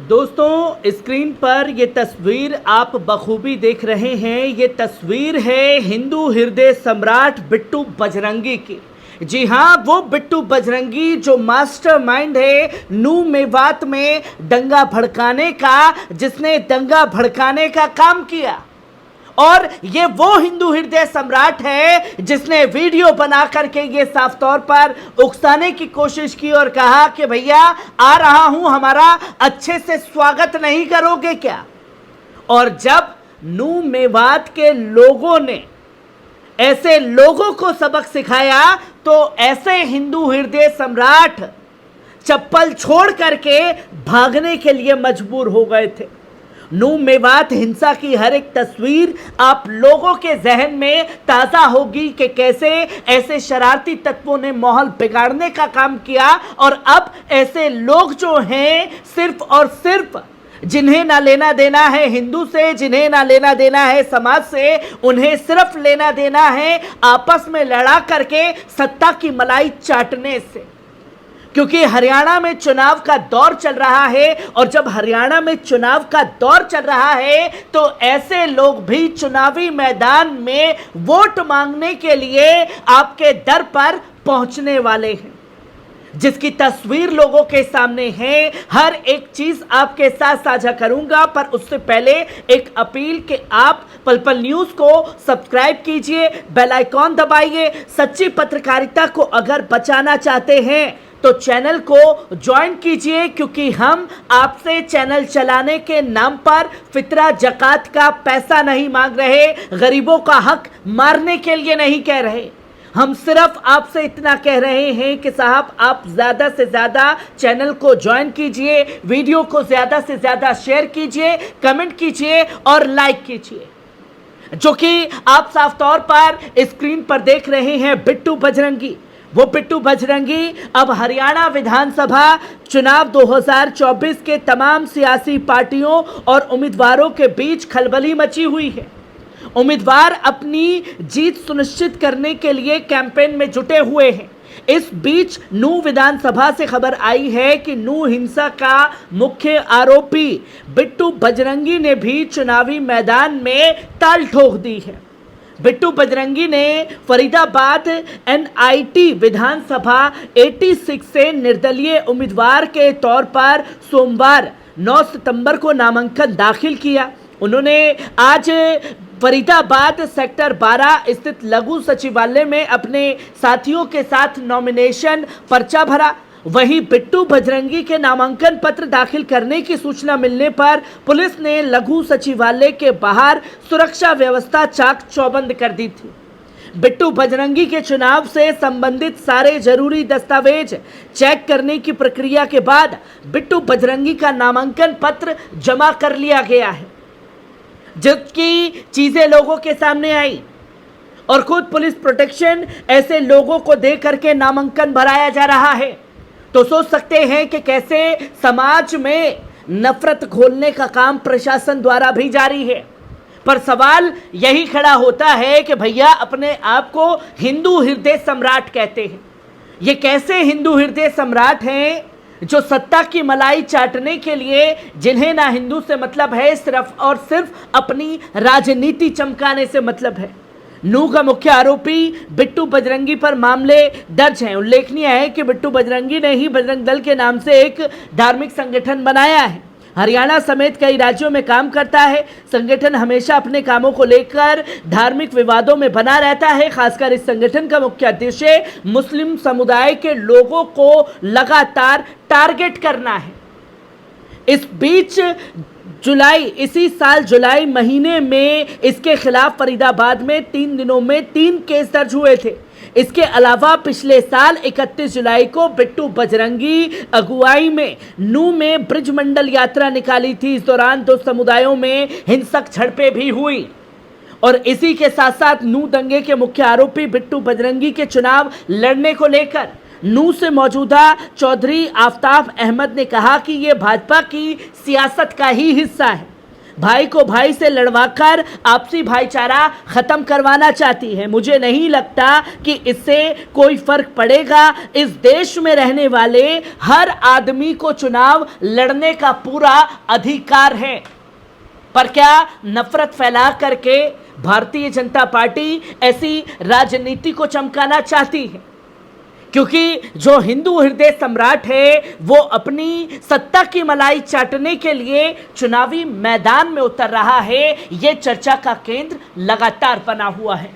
दोस्तों, स्क्रीन पर ये तस्वीर आप बखूबी देख रहे हैं। ये तस्वीर है हिंदू हृदय सम्राट बिट्टू बजरंगी की। जी हाँ, वो बिट्टू बजरंगी जो मास्टरमाइंड है नू मेवात में दंगा भड़काने का, जिसने दंगा भड़काने का काम किया। और ये वो हिंदू हृदय सम्राट है जिसने वीडियो बना करके ये साफ तौर पर उकसाने की कोशिश की और कहा कि भैया आ रहा हूं, हमारा अच्छे से स्वागत नहीं करोगे क्या। और जब नू मेवात के लोगों ने ऐसे लोगों को सबक सिखाया तो ऐसे हिंदू हृदय सम्राट चप्पल छोड़ करके भागने के लिए मजबूर हो गए थे। नू मेवात हिंसा की हर एक तस्वीर आप लोगों के जहन में ताज़ा होगी कि कैसे ऐसे शरारती तत्वों ने माहौल बिगाड़ने का काम किया। और अब ऐसे लोग जो हैं, सिर्फ और सिर्फ जिन्हें ना लेना देना है हिंदू से, जिन्हें ना लेना देना है समाज से, उन्हें सिर्फ लेना देना है आपस में लड़ा करके सत्ता की मलाई चाटने से। क्योंकि हरियाणा में चुनाव का दौर चल रहा है और जब हरियाणा में चुनाव का दौर चल रहा है तो ऐसे लोग भी चुनावी मैदान में वोट मांगने के लिए आपके दर पर पहुंचने वाले हैं, जिसकी तस्वीर लोगों के सामने है। हर एक चीज आपके साथ साझा करूंगा, पर उससे पहले एक अपील कि आप पल पल न्यूज को सब्सक्राइब कीजिए, बेल आइकॉन दबाइए। सच्ची पत्रकारिता को अगर बचाना चाहते हैं तो चैनल को ज्वाइन कीजिए, क्योंकि हम आपसे चैनल चलाने के नाम पर फितरा जकात का पैसा नहीं मांग रहे, गरीबों का हक मारने के लिए नहीं कह रहे। हम सिर्फ आपसे इतना कह रहे हैं कि साहब आप ज़्यादा से ज़्यादा चैनल को ज्वाइन कीजिए, वीडियो को ज़्यादा से ज़्यादा शेयर कीजिए, कमेंट कीजिए और लाइक कीजिए। जो कि आप साफ तौर पर स्क्रीन पर देख रहे हैं बिट्टू बजरंगी। वो बिट्टू बजरंगी अब हरियाणा विधानसभा चुनाव 2024 के तमाम सियासी पार्टियों और उम्मीदवारों के बीच खलबली मची हुई है। उम्मीदवार अपनी जीत सुनिश्चित करने के लिए कैंपेन में जुटे हुए हैं। इस बीच नू विधानसभा से खबर आई है कि नू हिंसा का मुख्य आरोपी बिट्टू बजरंगी ने भी चुनावी मैदान में ताल ठोक दी है। बिट्टू बजरंगी ने फरीदाबाद एनआईटी विधानसभा 86 से निर्दलीय उम्मीदवार के तौर पर सोमवार 9 सितंबर को नामांकन दाखिल किया। उन्होंने आज फरीदाबाद सेक्टर 12 स्थित लघु सचिवालय में अपने साथियों के साथ नॉमिनेशन पर्चा भरा। वहीं बिट्टू बजरंगी के नामांकन पत्र दाखिल करने की सूचना मिलने पर पुलिस ने लघु सचिवालय के बाहर सुरक्षा व्यवस्था चाक चौबंद कर दी थी। बिट्टू बजरंगी के चुनाव से संबंधित सारे जरूरी दस्तावेज चेक करने की प्रक्रिया के बाद बिट्टू बजरंगी का नामांकन पत्र जमा कर लिया गया है, जिसकी चीजें लोगों के सामने आई और खुद पुलिस प्रोटेक्शन ऐसे लोगों को दे करके नामांकन भराया जा रहा है। तो सोच सकते हैं कि कैसे समाज में नफरत घोलने का काम प्रशासन द्वारा भी जारी है। पर सवाल यही खड़ा होता है कि भैया अपने आप को हिंदू हृदय सम्राट कहते हैं। ये कैसे हिंदू हृदय सम्राट हैं जो सत्ता की मलाई चाटने के लिए, जिन्हें ना हिंदू से मतलब है, सिर्फ और सिर्फ अपनी राजनीति चमकाने से मतलब है। नू का मुख्य आरोपी बिट्टू बजरंगी पर मामले दर्ज हैं। उल्लेखनीय है कि बिट्टू बजरंगी ने ही बजरंग दल के नाम से एक धार्मिक संगठन बनाया है। हरियाणा समेत कई राज्यों में काम करता है। संगठन हमेशा अपने कामों को लेकर धार्मिक विवादों में बना रहता है। खासकर इस संगठन का मुख्य उद्देश्य मुस्लिम समुदाय के लोगों को लगातार टारगेट करना है। इस बीच इसी साल जुलाई महीने में इसके खिलाफ फरीदाबाद में 3 दिनों में 3 केस दर्ज हुए थे। इसके अलावा पिछले साल 31 जुलाई को बिट्टू बजरंगी अगुवाई में नू में ब्रिज मंडल यात्रा निकाली थी। इस दौरान 2 समुदायों में हिंसक झड़पें भी हुई। और इसी के साथ साथ नू दंगे के मुख्य आरोपी बिट्टू बजरंगी के चुनाव लड़ने को लेकर नू से मौजूदा चौधरी आफ्ताब अहमद ने कहा कि यह भाजपा की सियासत का ही हिस्सा है। भाई को भाई से लड़वाकर आपसी भाईचारा खत्म करवाना चाहती है। मुझे नहीं लगता कि इससे कोई फर्क पड़ेगा। इस देश में रहने वाले हर आदमी को चुनाव लड़ने का पूरा अधिकार है, पर क्या नफरत फैला करके भारतीय जनता पार्टी ऐसी राजनीति को चमकाना चाहती है? क्योंकि जो हिंदू हृदय सम्राट है वो अपनी सत्ता की मलाई चाटने के लिए चुनावी मैदान में उतर रहा है। ये चर्चा का केंद्र लगातार बना हुआ है।